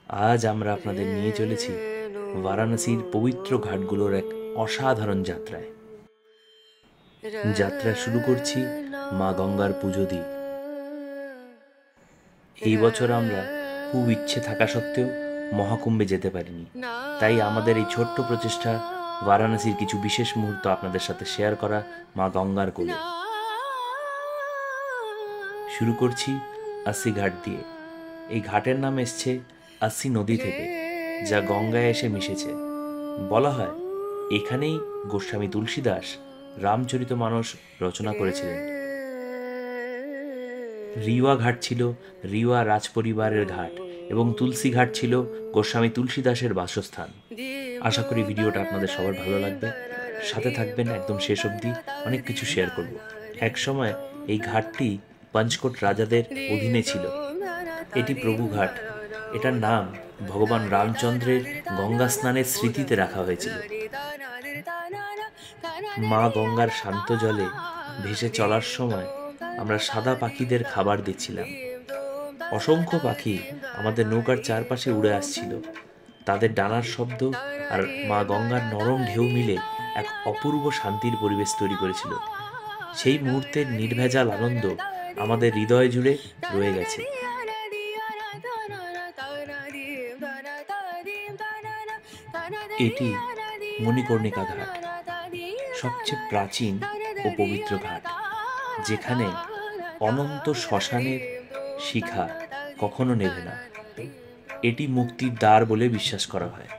আজ আমরা আপনাদের নিয়ে চলেছি বারাণসীর পবিত্র ঘাটগুলোর এক অসাধারণ যাত্রায়। যাত্রা শুরু করছি মা গঙ্গার পুজো দিয়ে। এই বছর আমরা খুব ইচ্ছে থাকা সত্ত্বেও মহাকুম্ভে যেতে পারিনি, তাই আমাদের এই ছোট্ট প্রচেষ্টা বারাণসীর কিছু বিশেষ মুহূর্ত আপনাদের সাথে শেয়ার করা মা গঙ্গার কোলে। শুরু করছি আস্সি ঘাট দিয়ে। এই ঘাটের নাম এসছে আস্সি নদী থেকে, যা গঙ্গায় এসে মিশেছে। বলা হয় এখানেই গোস্বামী তুলসীদাস রামচরিতমানস রচনা করেছিলেন। রিওয়া ঘাট ছিল রিওয়া রাজপরিবারের ঘাট এবং তুলসী ঘাট ছিল গোস্বামী তুলসীদাসের বাসস্থান। আশা করি ভিডিওটা আপনাদের সবার ভালো লাগবে, সাথে থাকবেন একদম শেষ অবধি, অনেক কিছু শেয়ার করব। এক সময় এই ঘাটটি পঞ্চকোট রাজাদের অধীনে ছিল। এটি প্রভু ঘাট। এটার নাম ভগবান রামচন্দ্রের গঙ্গা স্নানের স্মৃতিতে রাখা হয়েছিল। মা গঙ্গার শান্ত জলে ভেসে চলার সময় আমরা সাদা পাখিদের খাবার দিচ্ছিলাম। অসংখ্য পাখি আমাদের নৌকার চারপাশে উড়ে আসছিল। তাদের ডানার শব্দ আর মা গঙ্গার নরম ঢেউ মিলে এক অপূর্ব শান্তির পরিবেশ তৈরি করেছিল। সেই মুহূর্তের নির্ভেজাল আনন্দ আমাদের হৃদয় জুড়ে রয়ে গেছে। এটি মণিকর্ণিকা ঘাট, সবচেয়ে প্রাচীন ও পবিত্র ঘাট, যেখানে অনন্ত শ্মশানের শিখা কখনো নেভে না। এটি মুক্তির দ্বার বলে বিশ্বাস করা হয়।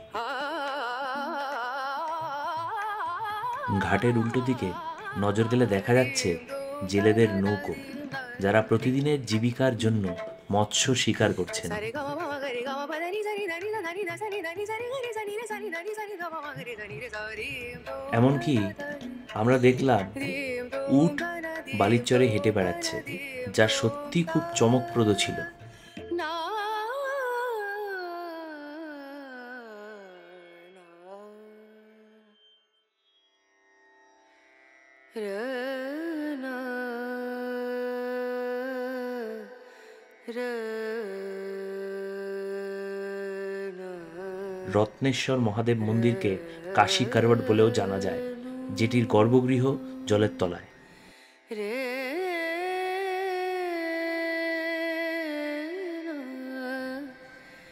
ঘাটের উল্টো দিকে নজর গেলে দেখা যাচ্ছে জেলেদের নৌকো, যারা প্রতিদিনের জীবিকার জন্য মৎস্য শিকার করছেন। এমনকি আমরা দেখলাম উট বালির চরে হেঁটে বেড়াচ্ছে, যা সত্যি খুব চমকপ্রদ ছিল। রত্নেশ্বর মহাদেব মন্দিরকে কাশী কারওয়াট বলেও জানা যায়, যেটির গর্ভগৃহ জলের তলায়।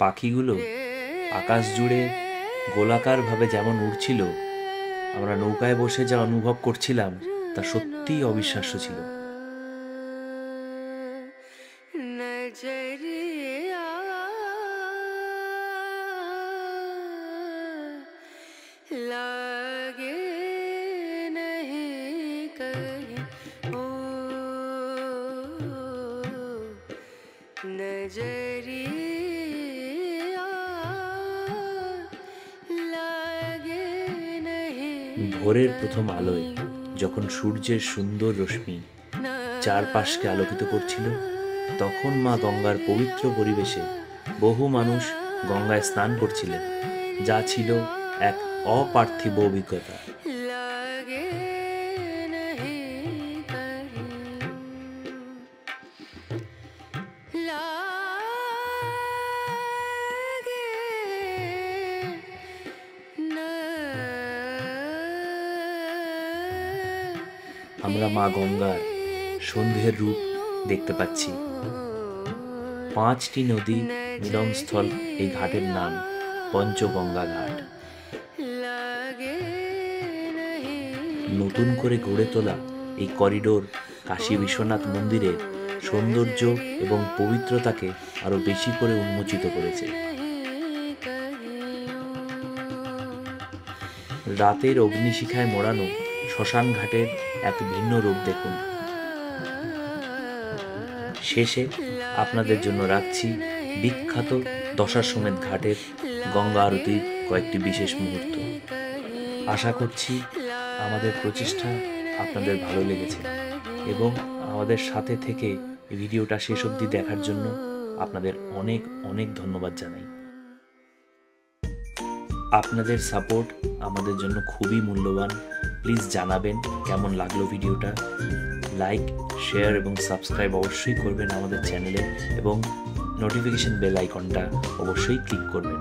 পাখিগুলো আকাশ জুড়ে গোলাকারভাবে যেমন উড়ছিল, আমরা নৌকায় বসে যা অনুভব করছিলাম তা সত্যিই অবিশ্বাস্য ছিল। ভোরের প্রথম আলোয় যখন সূর্যের সুন্দর রশ্মি চারপাশকে আলোকিত করছিল, তখন মা গঙ্গার পবিত্র পরিবেশে বহু মানুষ গঙ্গায় স্নান করছিলেন, যা ছিল এক অপার্থিব অভিজ্ঞতা। আমরা মা গঙ্গার সন্ধ্যের রূপ দেখতে পাচ্ছি। 5টি নদী মিলনস্থল এই ঘাটের নাম পঞ্চগঙ্গা ঘাট। নতুন করে গড়ে তোলা এই করিডোর কাশী বিশ্বনাথ মন্দিরের সৌন্দর্য এবং পবিত্রতাকে আরো বেশি করে উন্মোচিত করেছে। রাতের অগ্নিশিখায় মোড়ানো শ্মশান ঘাটের এক ভিন্ন রূপ দেখুন। শেষে আপনাদের জন্য রাখছি বিখ্যাত দশাশ্বমেধ ঘাটের গঙ্গা আরতির কয়েকটি বিশেষ মুহূর্ত। আশা করছি আমাদের প্রচেষ্টা আপনাদের ভালো লেগেছে এবং আমাদের সাথে থেকে এই ভিডিওটা শেষ অবধি দেখার জন্য আপনাদের অনেক অনেক ধন্যবাদ জানাই। আপনাদের সাপোর্ট আমাদের জন্য খুবই মূল্যবান। প্লিজ জানাবেন কেমন লাগলো ভিডিওটা। লাইক, শেয়ার এবং সাবস্ক্রাইব অবশ্যই করবেন আমাদের চ্যানেলে এবং নোটিফিকেশন বেল আইকনটা অবশ্যই ক্লিক করবেন।